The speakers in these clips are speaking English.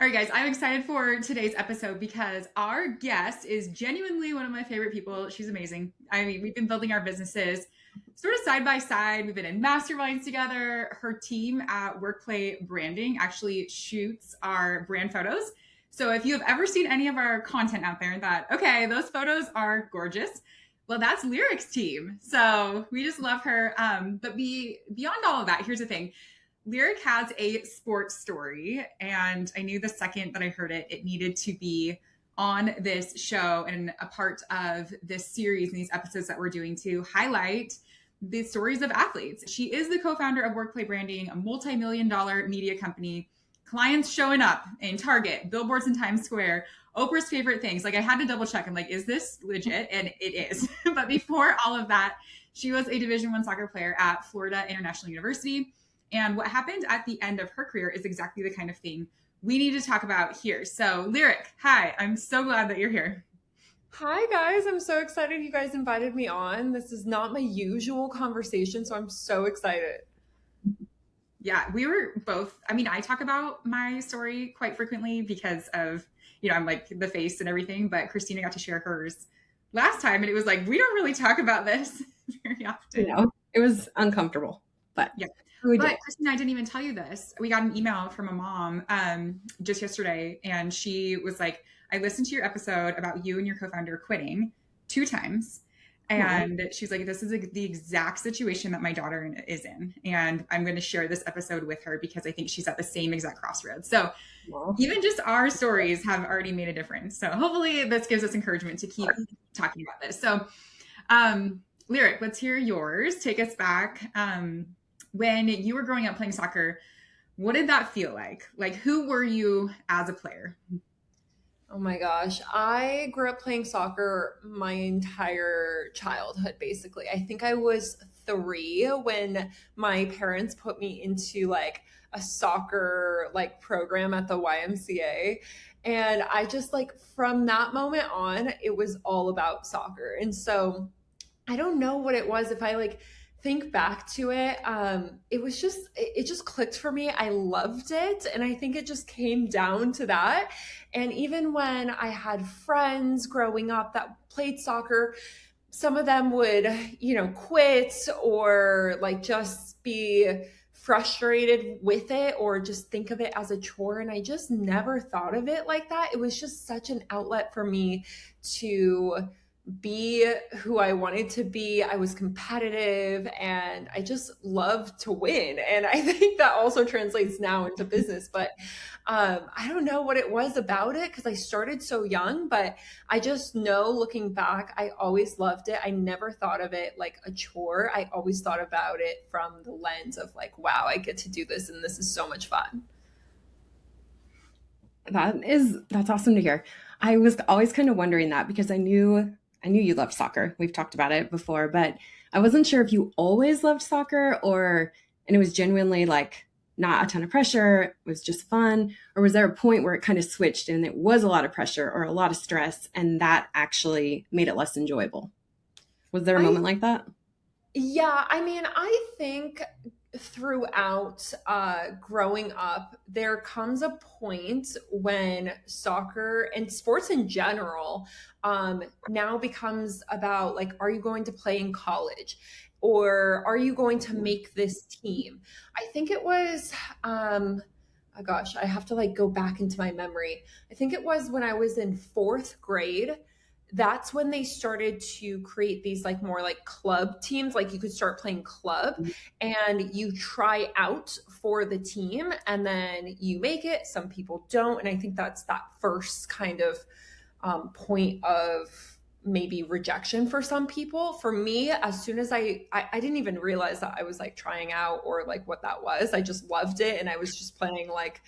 All right, guys, I'm excited for today's episode because our guest is genuinely one of my favorite people. She's amazing. I mean, we've been building our businesses sort of side by side. We've been in masterminds together. Her team at Workplay Branding actually shoots our brand photos. So if you have ever seen any of our content out there and thought, okay, those photos are gorgeous, well, that's Lyrik's team. So we just love her. But beyond all of that, here's the thing. Lyrik has a sports story, and I knew the second that I heard it, it needed to be on this show and a part of this series and these episodes that we're doing to highlight the stories of athletes. She is the co-founder of Workplay Branding, a multi-million-dollar media company. Clients showing up in Target, billboards in Times Square, Oprah's favorite things. Like I had to double check. I'm like, is this legit? And it is. But before all of that, she was a Division I soccer player at Florida International University. And what happened at the end of her career is exactly the kind of thing we need to talk about here. So Lyrik, hi, I'm so glad that you're here. Hi guys, I'm so excited you guys invited me on. This is not my usual conversation, so I'm so excited. Yeah, we were both, I mean, I talk about my story quite frequently because of, I'm like the face and everything, but Christina got to share hers last time and it was like, we don't really talk about this very often. It was uncomfortable, but yeah. But Christina, I didn't even tell you this. We got an email from a mom just yesterday, and she was like, I listened to your episode about you and your co-founder quitting 2 times. And she's like, this is the exact situation that my daughter is in. And I'm going to share this episode with her because I think she's at the same exact crossroads. So even just our stories have already made a difference. So hopefully this gives us encouragement to keep talking about this. So Lyrik, let's hear yours. Take us back. When you were growing up playing soccer, what did that feel like? Like, who were you as a player? Oh my gosh. I grew up playing soccer my entire childhood, basically. I think I was 3 when my parents put me into like a soccer like program at the YMCA. And I just like from that moment on, it was all about soccer. And so I don't know what it was. If I like think back to it, it just clicked for me. I loved it. And I think it just came down to that. And even when I had friends growing up that played soccer, some of them would, quit or like just be frustrated with it or just think of it as a chore. And I just never thought of it like that. It was just such an outlet for me to be who I wanted to be. I was competitive and I just love to win. And I think that also translates now into business. But I don't know what it was about it because I started so young, but I just know looking back, I always loved it. I never thought of it like a chore. I always thought about it from the lens of like, wow, I get to do this and this is so much fun. That's awesome to hear. I was always kind of wondering that because I knew you loved soccer. We've talked about it before, but I wasn't sure if you always loved soccer and it was genuinely like not a ton of pressure, it was just fun, or was there a point where it kind of switched and it was a lot of pressure or a lot of stress and that actually made it less enjoyable? Was there a moment like that? Yeah, I mean, I think throughout growing up, there comes a point when soccer and sports in general now becomes about like, are you going to play in college? Or are you going to make this team? I think it was, oh gosh, I have to like go back into my memory. I think it was when I was in 4th grade. That's when they started to create these like more like club teams. Like you could start playing club and you try out for the team and then you make it. Some people don't. And I think that's that first kind of point of maybe rejection for some people. For me, as soon as I didn't even realize that I was like trying out or like what that was. I just loved it. And I was just playing like,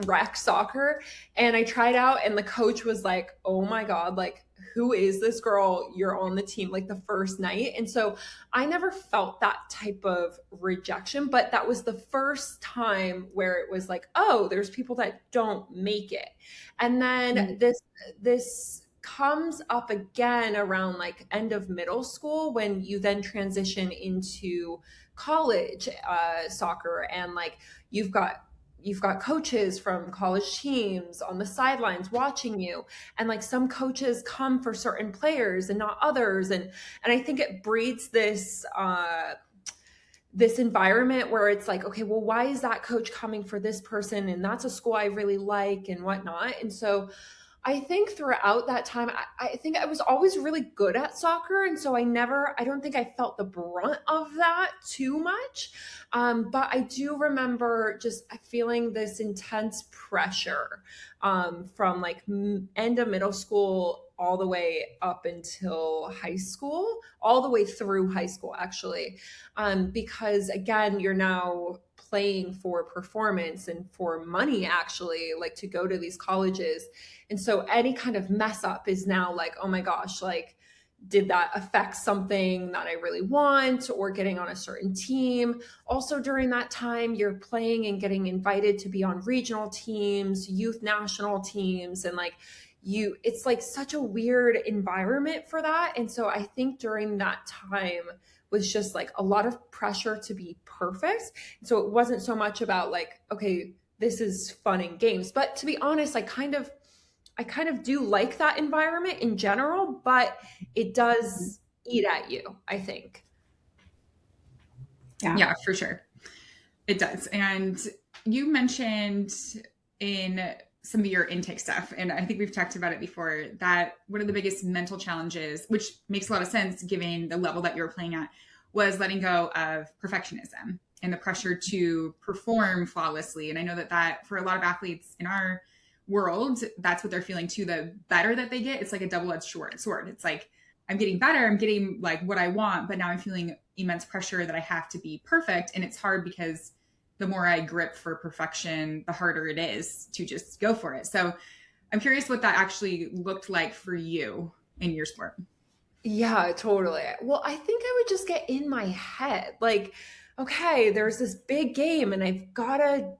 rec soccer. And I tried out and the coach was like, oh my God, like, who is this girl? You're on the team like the first night. And so I never felt that type of rejection, but that was the first time where it was like, oh, there's people that don't make it. And then this comes up again around like end of middle school when you then transition into college soccer and like you've got you've got coaches from college teams on the sidelines watching you, and like some coaches come for certain players and not others, and I think it breeds this this environment where it's like, okay, well, why is that coach coming for this person, and that's a school I really like and whatnot. And so I think throughout that time, I think I was always really good at soccer. And so I don't think I felt the brunt of that too much. But I do remember just feeling this intense pressure from like end of middle school all the way up until high school, all the way through high school, actually. Because again, you're now playing for performance and for money, actually, like to go to these colleges. And so any kind of mess up is now like, oh my gosh, like, did that affect something that I really want, or getting on a certain team? Also during that time, you're playing and getting invited to be on regional teams, youth national teams, and like it's like such a weird environment for that. And so I think during that time was just like a lot of pressure to be perfect. So it wasn't so much about like, okay, this is fun and games. But to be honest, I kind of do like that environment in general, but it does eat at you, I think. Yeah, for sure. It does. And you mentioned in some of your intake stuff, and I think we've talked about it before, that one of the biggest mental challenges, which makes a lot of sense given the level that you were playing at, was letting go of perfectionism and the pressure to perform flawlessly. And I know that for a lot of athletes in our world, that's what they're feeling too. The better that they get, it's like a double-edged sword. It's like, I'm getting better, I'm getting like what I want, but now I'm feeling immense pressure that I have to be perfect. And it's hard because the more I grip for perfection, the harder it is to just go for it. So I'm curious what that actually looked like for you in your sport. Yeah, totally. Well, I think I would just get in my head, like, okay, there's this big game and I've got to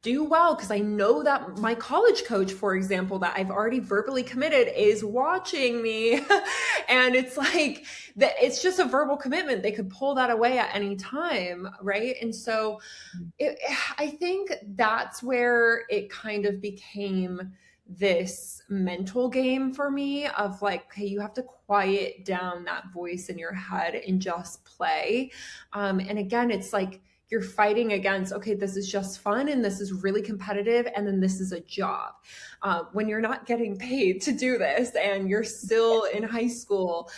do well because I know that my college coach, for example, that I've already verbally committed, is watching me. And it's like that, it's just a verbal commitment. They could pull that away at any time, right? And so I think that's where it kind of became this mental game for me of like, okay, you have to quiet down that voice in your head and just play. And again, it's like, you're fighting against, okay, this is just fun and this is really competitive, and then this is a job. When you're not getting paid to do this and you're still in high school,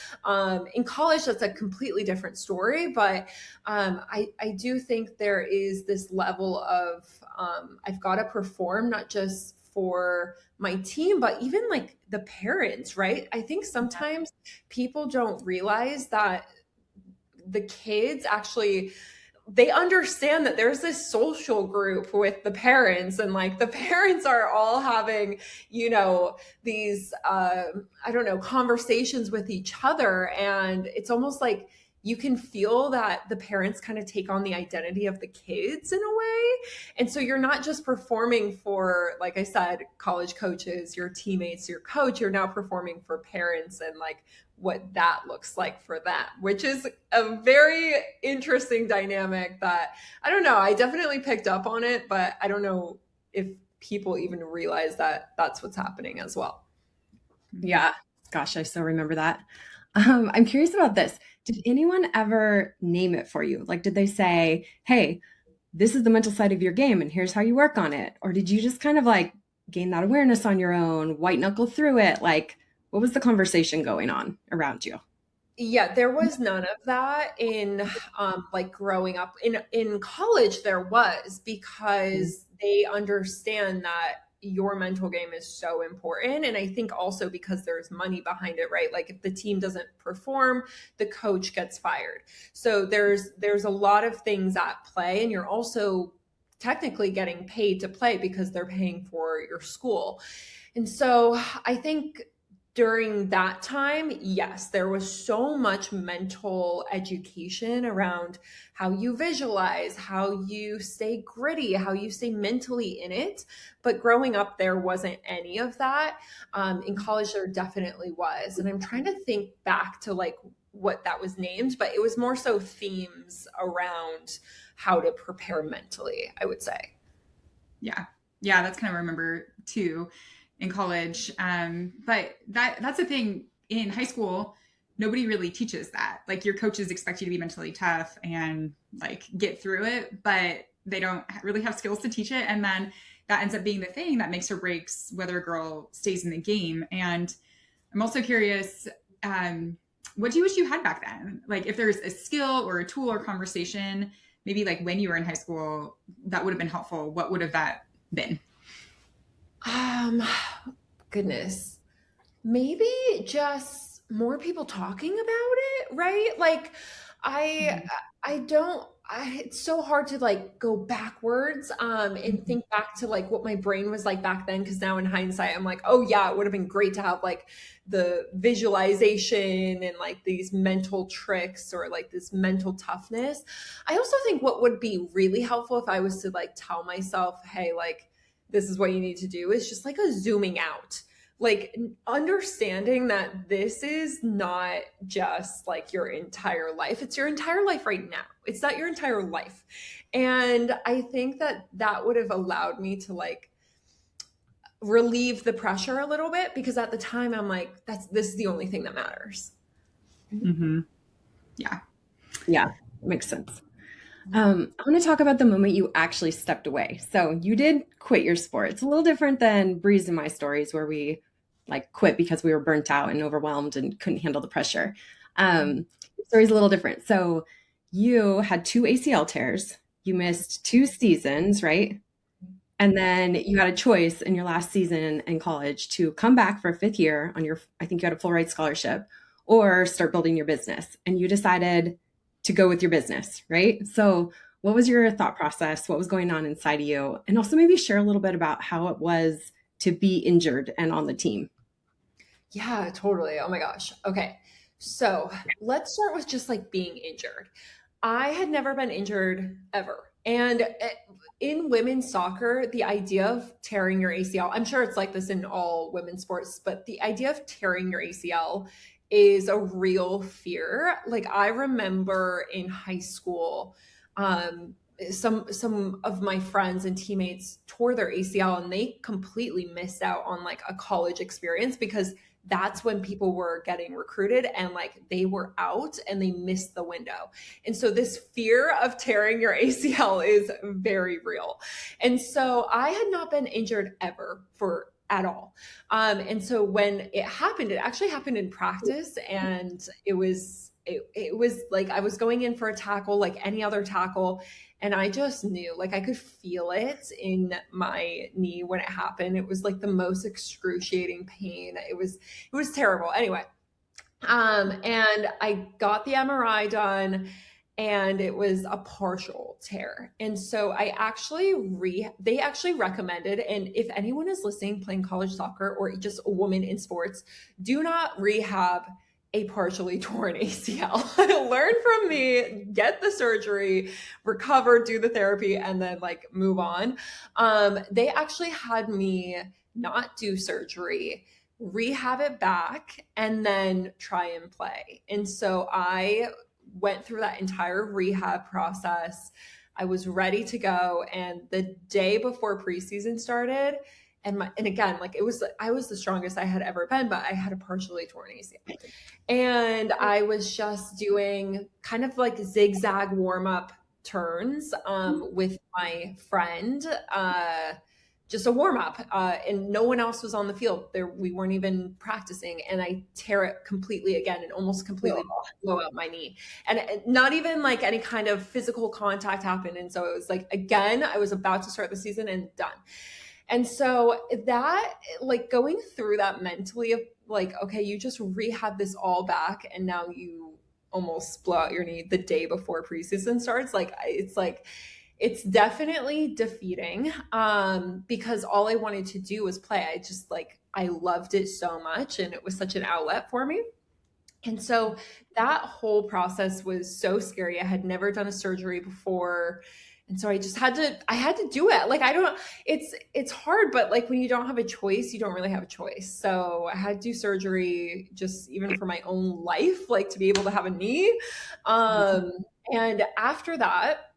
in college, that's a completely different story. But I do think there is this level of I've got to perform, not just for my team, but even like the parents, right? I think sometimes people don't realize that the kids actually, they understand that there's this social group with the parents, and like the parents are all having, you know, these, I don't know, conversations with each other. And it's almost like you can feel that the parents kind of take on the identity of the kids in a way. And so you're not just performing for, like I said, college coaches, your teammates, your coach, you're now performing for parents and like what that looks like for them, which is a very interesting dynamic that I don't know. I definitely picked up on it, but I don't know if people even realize that that's what's happening as well. Yeah. Gosh, I still remember that. I'm curious about this. Did anyone ever name it for you? Like, did they say, hey, this is the mental side of your game and here's how you work on it? Or did you just kind of like gain that awareness on your own, white knuckle through it? Like, what was the conversation going on around you? Yeah, there was none of that in like growing up. In college, there was, because they understand that your mental game is so important. And I think also because there's money behind it, right? Like if the team doesn't perform, the coach gets fired. So there's a lot of things at play, and you're also technically getting paid to play because they're paying for your school. And so I think during that time, yes, there was so much mental education around how you visualize, how you stay gritty, how you stay mentally in it. But growing up, there wasn't any of that. In college, there definitely was. And I'm trying to think back to like what that was named, but it was more so themes around how to prepare mentally, I would say. Yeah. Yeah. That's kind of remember too in college. But that's the thing in high school, nobody really teaches that. Like your coaches expect you to be mentally tough and like get through it, but they don't really have skills to teach it. And then that ends up being the thing that makes or breaks whether a girl stays in the game. And I'm also curious, what do you wish you had back then? Like if there's a skill or a tool or conversation, maybe like when you were in high school, that would have been helpful. What would have that been? Um, Goodness. Maybe just more people talking about it, right? Like I Mhm. I don't it's so hard to like go backwards and think back to like what my brain was like back then, because now in hindsight I'm like, oh yeah, it would have been great to have like the visualization and like these mental tricks or like this mental toughness. I also think what would be really helpful if I was to like tell myself, hey, like this is what you need to do, is just like a zooming out, like understanding that this is not just like your entire life. It's your entire life right now. It's not your entire life. And I think that that would have allowed me to like relieve the pressure a little bit, because at the time I'm like, this is the only thing that matters. Mm-hmm. Yeah. Yeah, makes sense. I want to talk about the moment you actually stepped away. So you did quit your sport. It's a little different than Bree's and my stories where we like quit because we were burnt out and overwhelmed and couldn't handle the pressure. Your story's a little different. So you had 2 ACL tears. You missed 2 seasons, right? And then you had a choice in your last season in college to come back for a 5th year on your, I think you had a full ride scholarship, or start building your business. And you decided to go with your business, right? So, what was your thought process? What was going on inside of you? And also maybe share a little bit about how it was to be injured and on the team. Yeah, totally. Oh my gosh. Okay. So let's start with just like being injured. I had never been injured ever. And in women's soccer, the idea of tearing your ACL, I'm sure it's like this in all women's sports, but the idea of tearing your ACL is a real fear. Like I remember in high school, some of my friends and teammates tore their ACL and they completely missed out on like a college experience, because that's when people were getting recruited and like they were out and they missed the window. And so this fear of tearing your ACL is very real. And so I had not been injured ever for at all. And so when it happened, it actually happened in practice, and it was like I was going in for a tackle like any other tackle, and I just knew, like I could feel it in my knee when it happened. It was like the most excruciating pain. It was terrible. Anyway, and I got the MRI done, and it was a partial tear. And so they actually recommended, and if anyone is listening playing college soccer or just a woman in sports, do not rehab a partially torn ACL. Learn from me, get the surgery, recover, do the therapy, and then like move on. They actually had me not do surgery, rehab it back, and then try and play. And so I went through that entire rehab process. I was ready to go. And the day before preseason started, and again, like I was the strongest I had ever been, but I had a partially torn ACL. And I was just doing kind of like zigzag warm up turns with my friend, just a warm up, and no one else was on the field. There, we weren't even practicing, and I tear it completely again and almost completely blow out my knee, and not even like any kind of physical contact happened. And so it was like again, I was about to start the season and done. And so that, like going through that mentally of like, okay, you just rehab this all back and now you almost blow out your knee the day before preseason starts. It's definitely defeating because all I wanted to do was play. I loved it so much and it was such an outlet for me. And so that whole process was so scary. I had never done a surgery before. And so I had to do it. Like, it's hard, but like when you don't have a choice, you don't really have a choice. So I had to do surgery just even for my own life, like to be able to have a knee. And after that,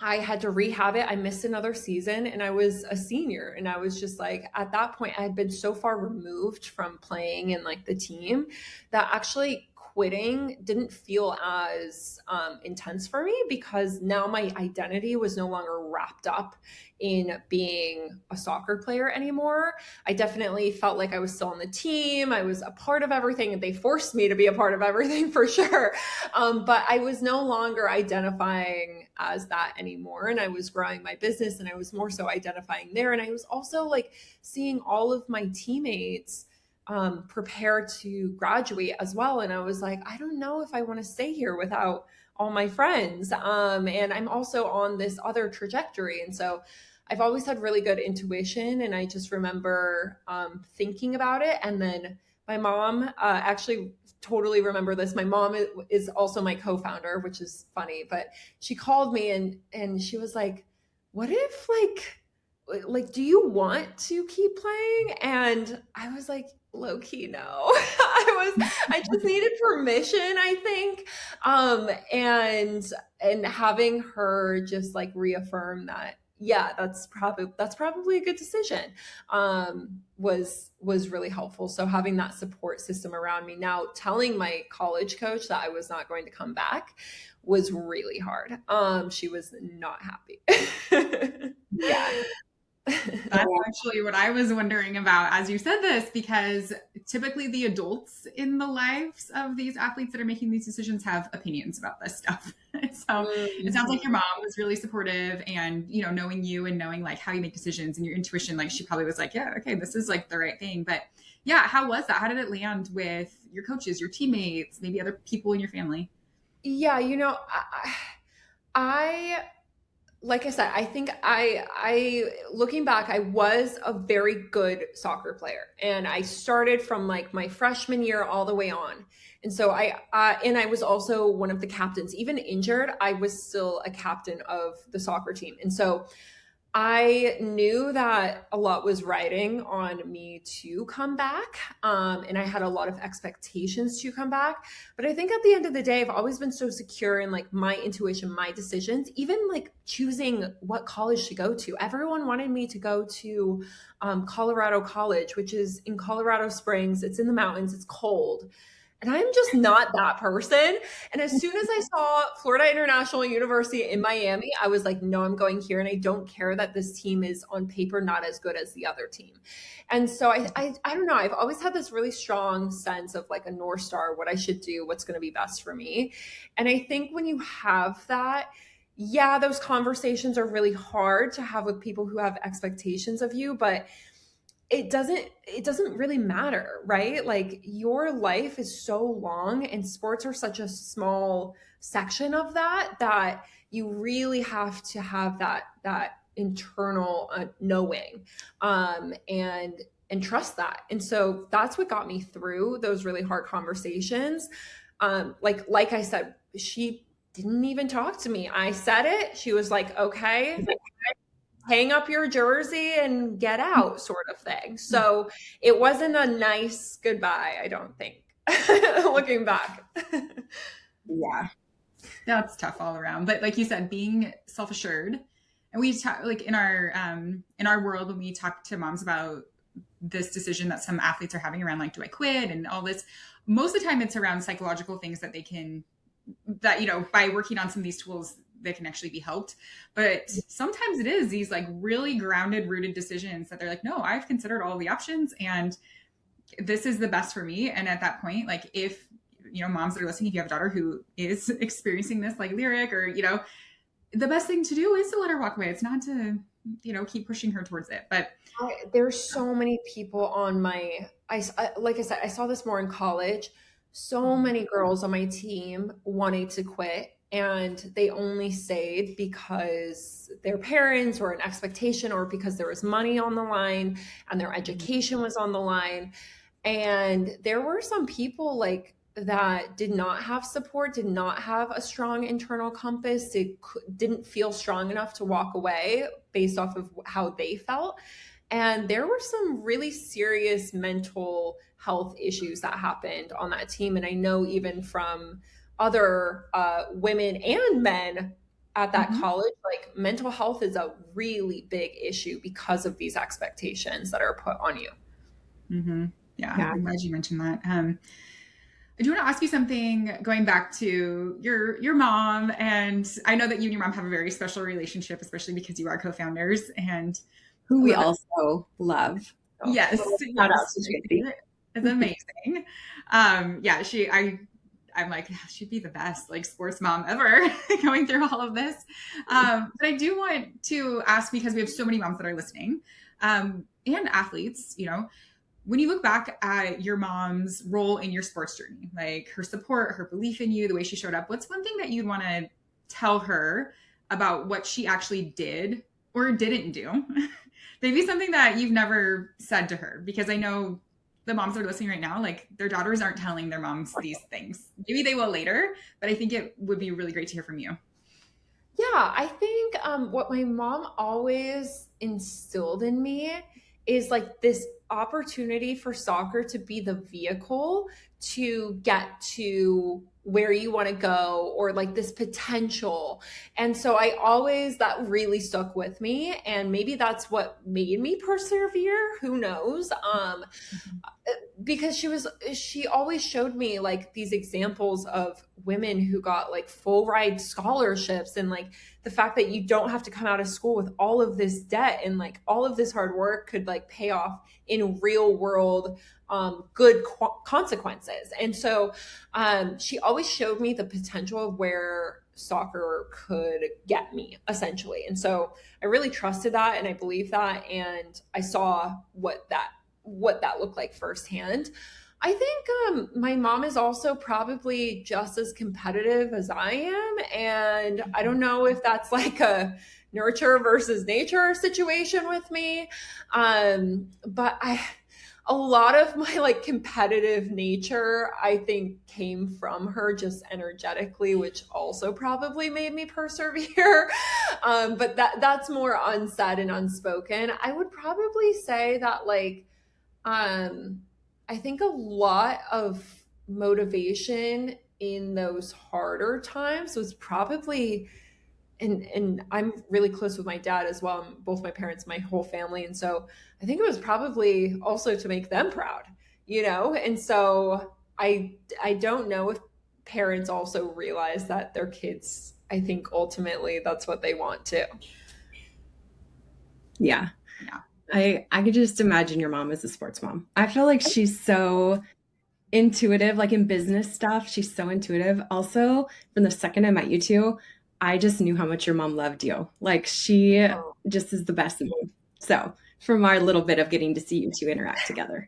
I had to rehab it. I missed another season and I was a senior. And I was just like, at that point, I had been so far removed from playing in like the team that actually quitting didn't feel as intense for me, because now my identity was no longer wrapped up in being a soccer player anymore. I definitely felt like I was still on the team. I was a part of everything, and they forced me to be a part of everything for sure. But I was no longer identifying as that anymore. And I was growing my business and I was more so identifying there. And I was also like seeing all of my teammates prepare to graduate as well. And I was like, I don't know if I want to stay here without all my friends. And I'm also on this other trajectory. And so I've always had really good intuition. And I just remember thinking about it. And then my mom actually totally remember this. My mom is also my co-founder, which is funny, but she called me and she was like, what if like, do you want to keep playing? And I was like, low key, no. I just needed permission, I think. And having her just like reaffirm that, yeah, that's probably a good decision, was really helpful. So having that support system around me, now telling my college coach that I was not going to come back was really hard. She was not happy. Yeah. That's actually what I was wondering about as you said this, because typically the adults in the lives of these athletes that are making these decisions have opinions about this stuff. So it sounds like your mom was really supportive, and, you know, knowing you and knowing like how you make decisions and your intuition, like she probably was like, yeah, okay, this is like the right thing. But yeah, how was that? How did it land with your coaches, your teammates, maybe other people in your family? Yeah, you know, I like I said, I think I looking back, I was a very good soccer player, and I started from like my freshman year all the way on. And so I was also one of the captains. Even injured, I was still a captain of the soccer team. And so I knew that a lot was riding on me to come back. And I had a lot of expectations to come back. But I think at the end of the day, I've always been so secure in like my intuition, my decisions, even like choosing what college to go to. Everyone wanted me to go to Colorado College, which is in Colorado Springs. It's in the mountains. It's cold. And I'm just not that person. And as soon as I saw Florida International University in Miami, I was like, no, I'm going here. And I don't care that this team is on paper not as good as the other team. And so I don't know. I've always had this really strong sense of like a North Star, what I should do, what's going to be best for me. And I think when you have that, yeah, those conversations are really hard to have with people who have expectations of you, but it doesn't really matter, right? Like your life is so long and sports are such a small section of that you really have to have that internal knowing, and trust that. And so that's what got me through those really hard conversations. Like I said, she didn't even talk to me. I said it. She was like, okay, hang up your jersey and get out, sort of thing. So it wasn't a nice goodbye, I don't think, looking back. Yeah, that's tough all around. But like you said, being self-assured, and we talk like in our world, when we talk to moms about this decision that some athletes are having around like, do I quit and all this, most of the time it's around psychological things that you know, by working on some of these tools, they can actually be helped. But sometimes it is these like really grounded, rooted decisions that they're like, no, I've considered all the options and this is the best for me. And at that point, like if, you know, moms that are listening, if you have a daughter who is experiencing this like Lyrik, or, you know, the best thing to do is to let her walk away. It's not to, you know, keep pushing her towards it. But there's so many people on my, like I said, I saw this more in college. So many girls on my team wanting to quit, and they only stayed because their parents or an expectation, or because there was money on the line and their education was on the line. And there were some people like that did not have support, did not have a strong internal compass. It didn't feel strong enough to walk away based off of how they felt. And there were some really serious mental health issues that happened on that team. And I know even from other women and men at that college, like mental health is a really big issue because of these expectations that are put on you. Yeah, I'm glad you mentioned that. I do want to ask you something going back to your mom. And I know that you and your mom have a very special relationship, especially because you are co-founders and who we also love. Yes. It's amazing. I'm like, she'd be the best like sports mom ever going through all of this. But I do want to ask, because we have so many moms that are listening, and athletes, you know, when you look back at your mom's role in your sports journey, like her support, her belief in you, the way she showed up, what's one thing that you'd want to tell her about what she actually did or didn't do? Maybe something that you've never said to her, because I know the moms that are listening right now, like their daughters aren't telling their moms these things. Maybe they will later, but I think it would be really great to hear from you. Yeah, I think what my mom always instilled in me is like this opportunity for soccer to be the vehicle to get to where you want to go, or like this potential. And so that really stuck with me, and maybe that's what made me persevere. Who knows? Because she always showed me like these examples of women who got like full ride scholarships, and like the fact that you don't have to come out of school with all of this debt, and like all of this hard work could like pay off in real world good consequences. And so she always showed me the potential of where soccer could get me, essentially. And so I really trusted that, and I believed that, and I saw what that looked like firsthand. I think my mom is also probably just as competitive as I am. And I don't know if that's like a nurture versus nature situation with me. But a lot of my like competitive nature, I think, came from her just energetically, which also probably made me persevere. But that's more unsaid and unspoken. I would probably say that like, I think a lot of motivation in those harder times was probably, and I'm really close with my dad as well, both my parents, my whole family. And so I think it was probably also to make them proud, you know? And so I don't know if parents also realize that their kids, I think ultimately that's what they want too. Yeah. I could just imagine your mom as a sports mom. I feel like she's so intuitive, like in business stuff. She's so intuitive. Also, from the second I met you two, I just knew how much your mom loved you. Like she just is the best mom. So from our little bit of getting to see you two interact together.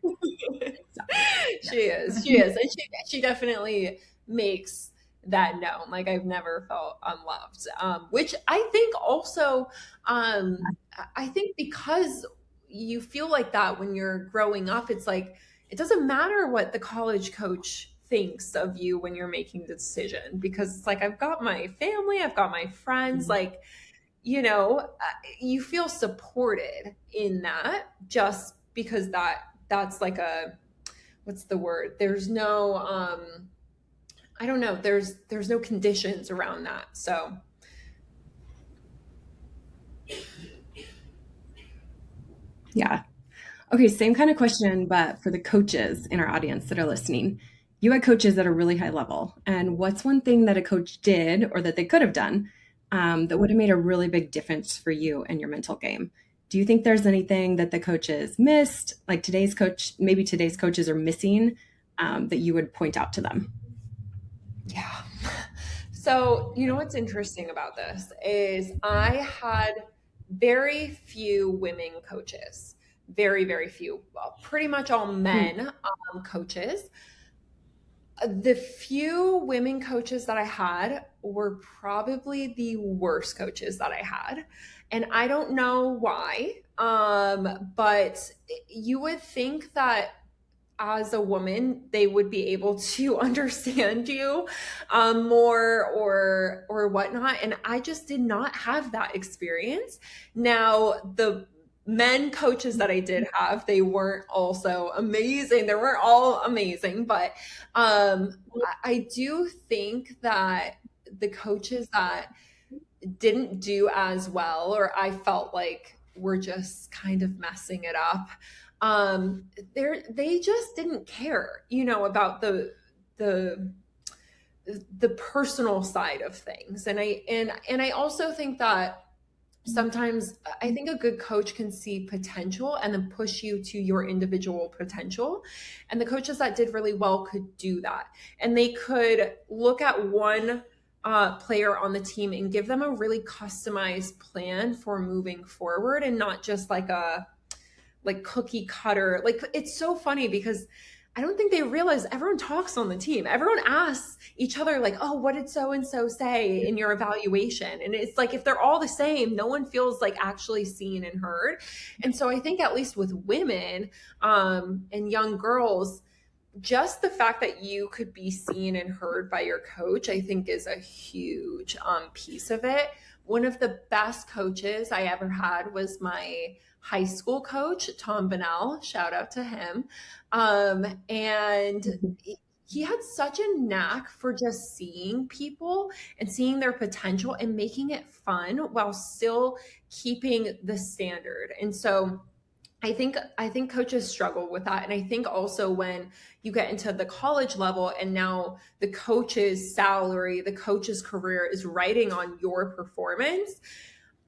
She is. And she definitely makes that known. Like I've never felt unloved, which I think also, I think because you feel like that when you're growing up, it's like, it doesn't matter what the college coach thinks of you when you're making the decision, because it's like, I've got my family, I've got my friends, like, you know, you feel supported in that, just because that's like what's the word? There's no, I don't know. There's no conditions around that. So. Yeah. Okay. Same kind of question, but for the coaches in our audience that are listening, you had coaches that are really high level. And what's one thing that a coach did or that they could have done that would have made a really big difference for you and your mental game? Do you think there's anything that the coaches missed, like maybe today's coaches are missing, that you would point out to them? Yeah. So, you know, what's interesting about this is I had very few women coaches, very, very few, well, pretty much all men coaches. The few women coaches that I had were probably the worst coaches that I had. And I don't know why, but you would think that as a woman, they would be able to understand you more or whatnot. And I just did not have that experience. Now, the men coaches that I did have, they weren't also amazing. They weren't all amazing, but I do think that the coaches that didn't do as well, or I felt like we're just kind of messing it up, they just didn't care, about the the personal side of things. And I also think that sometimes I think a good coach can see potential and then push you to your individual potential. And the coaches that did really well could do that. And they could look at one player on the team and give them a really customized plan for moving forward, and not just like a cookie cutter. Like, it's so funny because I don't think they realize everyone talks on the team. Everyone asks each other, like, oh, what did so-and-so say in your evaluation? And it's like, if they're all the same, no one feels like actually seen and heard. And so I think at least with women and young girls, just the fact that you could be seen and heard by your coach, I think is a huge piece of it. One of the best coaches I ever had was my high school coach, Tom Bonnell. Shout out to him. And he had such a knack for just seeing people and seeing their potential and making it fun while still keeping the standard. And so I think coaches struggle with that. And I think also when you get into the college level and now the coach's salary, the coach's career is riding on your performance,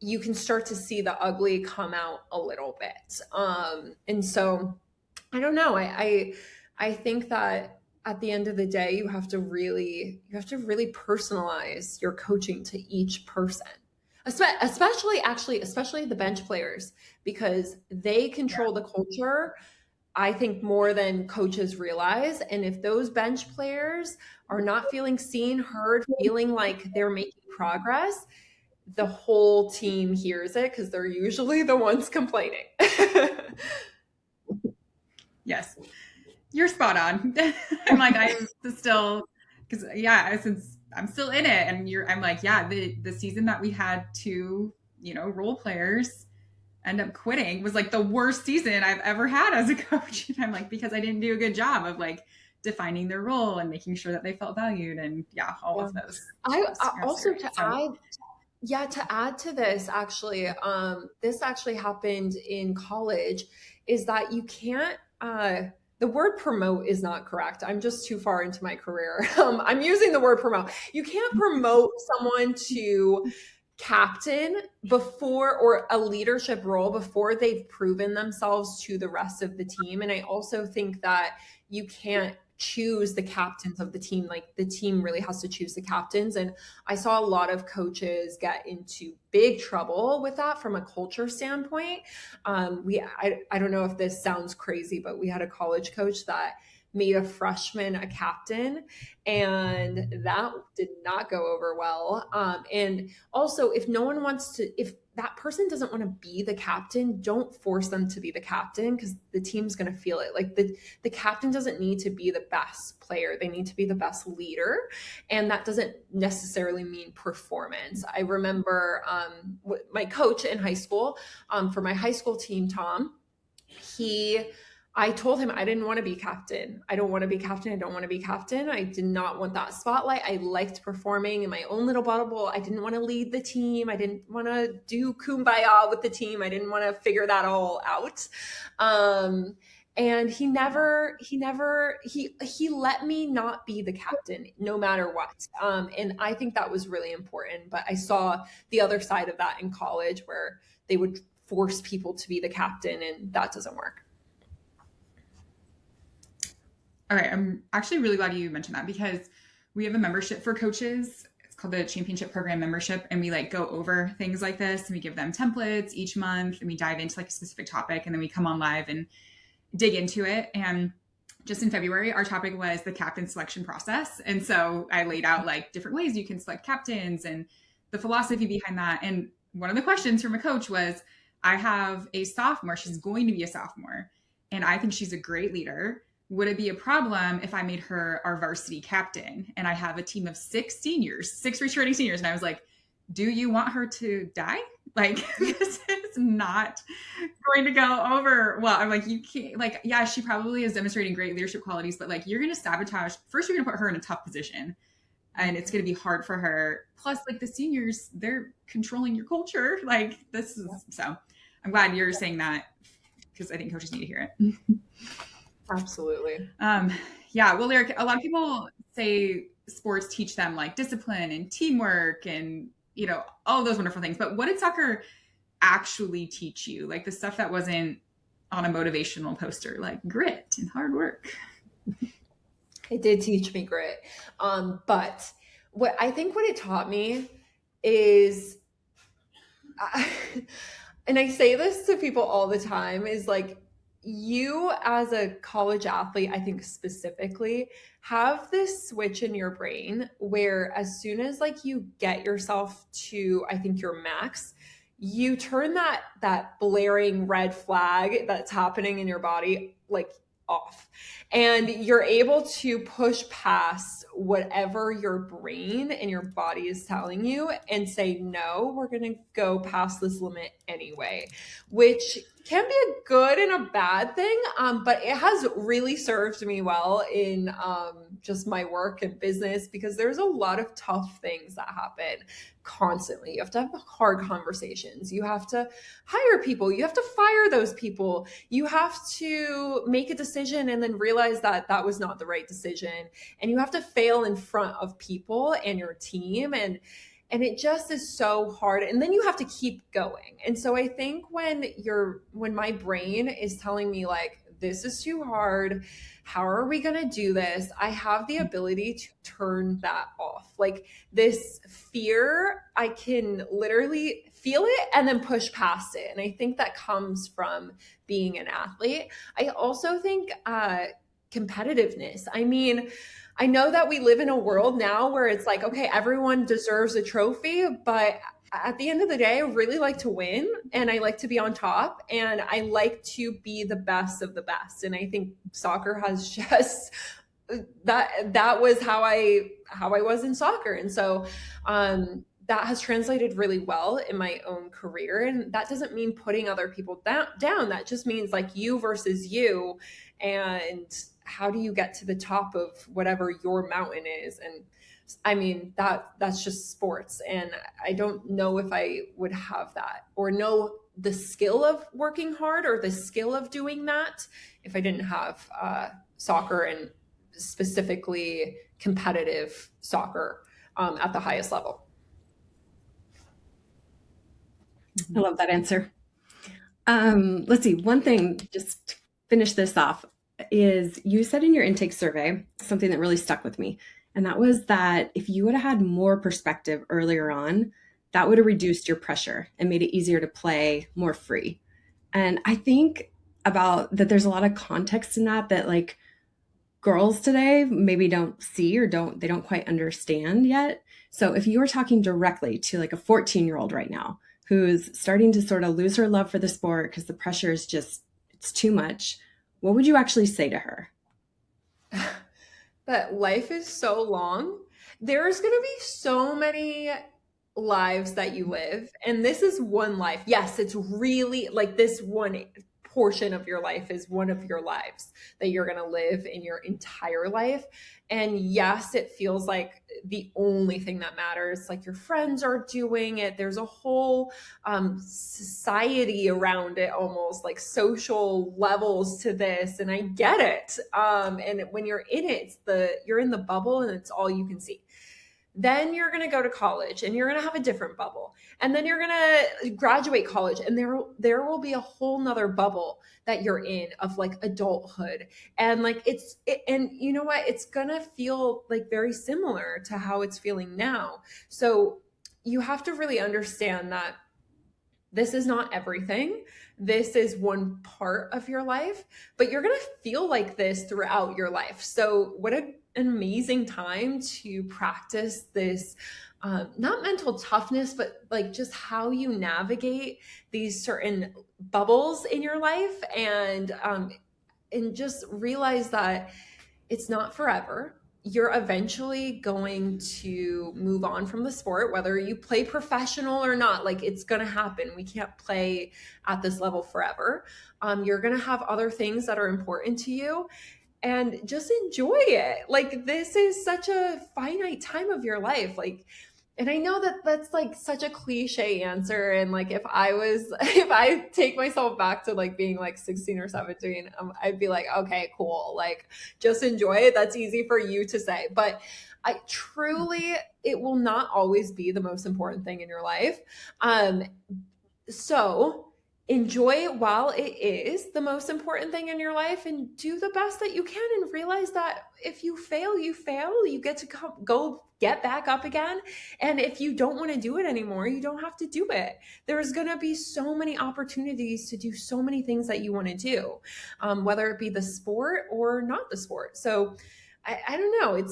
you can start to see the ugly come out a little bit. And so I don't know. I think that at the end of the day, you have to really personalize your coaching to each person. Especially the bench players, because they control the culture, I think, more than coaches realize. And if those bench players are not feeling seen, heard, feeling like they're making progress, the whole team hears it because they're usually the ones complaining. Yes, you're spot on. I'm like, I'm still, because since I'm still in it, and I'm like, the season that we had two, role players end up quitting was like the worst season I've ever had as a coach. And I'm like, because I didn't do a good job of like defining their role and making sure that they felt valued, and all of those. I also to add to this, actually, this actually happened in college, is that you can't, the word promote is not correct. I'm just too far into my career. I'm using the word promote. You can't promote someone to captain before, or a leadership role, before they've proven themselves to the rest of the team. And I also think that you can't choose the captains of the team. Like, the team really has to choose the captains. And I saw a lot of coaches get into big trouble with that from a culture standpoint. I don't know if this sounds crazy, but we had a college coach that made a freshman a captain, and that did not go over well. And also, if that person doesn't want to be the captain, don't force them to be the captain, because the team's going to feel it. Like, the captain doesn't need to be the best player. They need to be the best leader. And that doesn't necessarily mean performance. I remember my coach in high school, for my high school team, Tom, I told him I didn't want to be captain. I don't want to be captain. I don't want to be captain. I did not want that spotlight. I liked performing in my own little bubble. I didn't want to lead the team. I didn't want to do kumbaya with the team. I didn't want to figure that all out. And he let me not be the captain no matter what. And I think that was really important. But I saw the other side of that in college, where they would force people to be the captain, and that doesn't work. All right. I'm actually really glad you mentioned that, because we have a membership for coaches. It's called the Championship Program Membership. And we go over things like this, and we give them templates each month, and we dive into a specific topic, and then we come on live and dig into it. And just in February, our topic was the captain selection process. And so I laid out different ways you can select captains and the philosophy behind that. And one of the questions from a coach was, I have a sophomore. She's going to be a sophomore, and I think she's a great leader. Would it be a problem if I made her our varsity captain? And I have a team of 6 returning seniors. And I was like, do you want her to die? This is not going to go over well. I'm like, you can't, she probably is demonstrating great leadership qualities, but you're going to sabotage. First, you're going to put her in a tough position and it's going to be hard for her. Plus, like the seniors, they're controlling your culture. Like this is, so I'm glad you're saying that, because I think coaches need to hear it. Absolutely. Yeah. Well, Lyrik, a lot of people say sports teach them like discipline and teamwork and, you know, all of those wonderful things. But what did soccer actually teach you? Like the stuff that wasn't on a motivational poster, like grit and hard work. It did teach me grit. But what it taught me is, and I say this to people all the time, is like, you as a college athlete, I think specifically, have this switch in your brain where as soon as like you get yourself to, I think, your max, you turn that blaring red flag that's happening in your body like off, and you're able to push past whatever your brain and your body is telling you and say, no, we're going to go past this limit anyway, which can be a good and a bad thing. But it has really served me well in just my work and business, because there's a lot of tough things that happen constantly. You have to have hard conversations. You have to hire people. You have to fire those people. You have to make a decision and then realize that that was not the right decision. And you have to fail in front of people and your team. And it just is so hard. And then you have to keep going. And so I think when my brain is telling me like, this is too hard, how are we going to do this? I have the ability to turn that off. Like this fear, I can literally feel it and then push past it. And I think that comes from being an athlete. I also think competitiveness. I mean, I know that we live in a world now where it's like, okay, everyone deserves a trophy, but at the end of the day, I really like to win, and I like to be on top, and I like to be the best of the best. And I think soccer has just that was how I was in soccer. And so that has translated really well in my own career. And that doesn't mean putting other people down. That just means like you versus you, and how do you get to the top of whatever your mountain is. And I mean, that's just sports. And I don't know if I would have that or know the skill of working hard or the skill of doing that if I didn't have soccer, and specifically competitive soccer at the highest level. I love that answer. Let's see. One thing, just to finish this off, is you said in your intake survey something that really stuck with me. And that was that if you would have had more perspective earlier on, that would have reduced your pressure and made it easier to play more free. And I think about that there's a lot of context in that like girls today maybe don't see or they don't quite understand yet. So if you were talking directly to like a 14-year-old right now who's starting to sort of lose her love for the sport because the pressure is just, it's too much, what would you actually say to her? That life is so long. There's going to be so many lives that you live, and this is one life. Yes, it's really like this one portion of your life is one of your lives that you're going to live in your entire life. And yes, it feels like the only thing that matters, like your friends are doing it. There's a whole society around it, almost like social levels to this. And I get it. And when you're in it, you're in the bubble and it's all you can see. Then you're going to go to college and you're going to have a different bubble. And then you're going to graduate college and there will be a whole nother bubble that you're in of like adulthood. And like and you know what? It's going to feel like very similar to how it's feeling now. So you have to really understand that this is not everything. This is one part of your life, but you're going to feel like this throughout your life. So what an amazing time to practice this, not mental toughness, but like just how you navigate these certain bubbles in your life, and just realize that it's not forever. You're eventually going to move on from the sport, whether you play professional or not. Like it's going to happen. We can't play at this level forever. You're going to have other things that are important to you. and just enjoy it. Like, this is such a finite time of your life. Like, and I know that that's like such a cliche answer. And like, if I take myself back to like being like 16 or 17, I'd be like, okay, cool. Like, just enjoy it. That's easy for you to say. But I truly, it will not always be the most important thing in your life. So enjoy it while it is the most important thing in your life, and do the best that you can, and realize that if you fail, you get to go get back up again. And if you don't want to do it anymore, you don't have to do it. There's going to be so many opportunities to do so many things that you want to do, whether it be the sport or not the sport. So I don't know.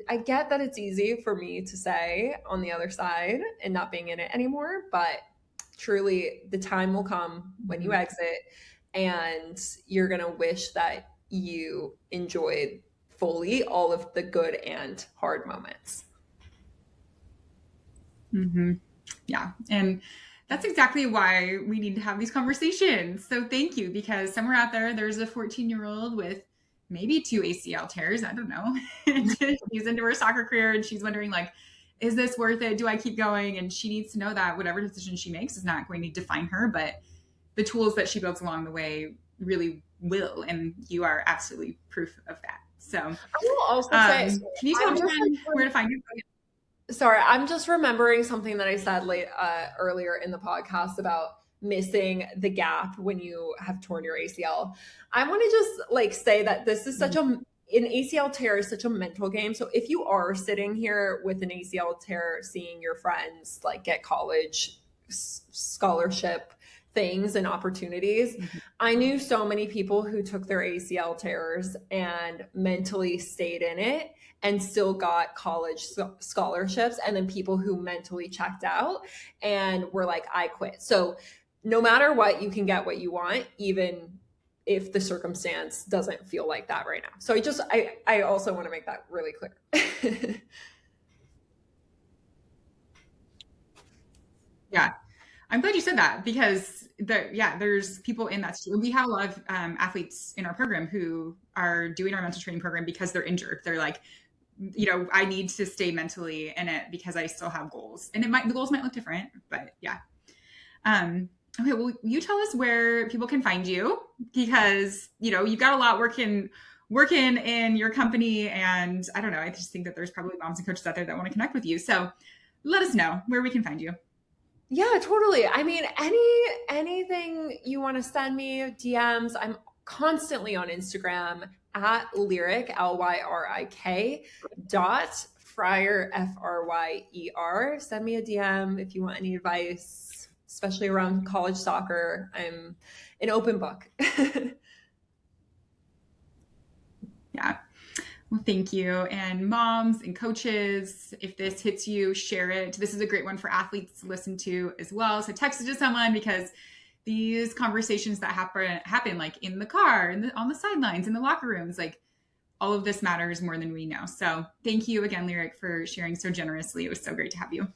I get that it's easy for me to say on the other side and not being in it anymore, but truly the time will come when you exit and you're going to wish that you enjoyed fully all of the good and hard moments. Mm-hmm. Yeah. And that's exactly why we need to have these conversations. So thank you, because somewhere out there's a 14-year-old with maybe 2 ACL tears. I don't know. She's into her soccer career and she's wondering, like, is this worth it? Do I keep going? And she needs to know that whatever decision she makes is not going to define her, but the tools that she builds along the way really will. And you are absolutely proof of that. So I will also say, can you tell me where to find you? Sorry, I'm just remembering something that I said earlier in the podcast about missing the gap when you have torn your ACL. I want to just like say that this is such an ACL tear is such a mental game. So if you are sitting here with an ACL tear, seeing your friends like get college scholarship things and opportunities, I knew so many people who took their ACL tears and mentally stayed in it and still got college scholarships, and then people who mentally checked out and were like, I quit. So no matter what, you can get what you want, even if the circumstance doesn't feel like that right now. So I also want to make that really clear. Yeah. I'm glad you said that, because there's people in that. We have a lot of athletes in our program who are doing our mental training program because they're injured. They're like, I need to stay mentally in it because I still have goals, and the goals might look different, but yeah. Okay, well, you tell us where people can find you, because you've got a lot working in your company, and I don't know, I just think that there's probably moms and coaches out there that want to connect with you. So let us know where we can find you. Yeah, totally. I mean, anything you want to send me, DMs. I'm constantly on Instagram at Lyrik, Lyrik .Fryer, FRYER. Send me a DM if you want any advice, especially around college soccer. I'm an open book. Yeah. Well, thank you. And moms and coaches, if this hits you, share it. This is a great one for athletes to listen to as well. So text it to someone, because these conversations that happen like in the car, on the sidelines, in the locker rooms, like all of this matters more than we know. So thank you again, Lyrik, for sharing so generously. It was so great to have you.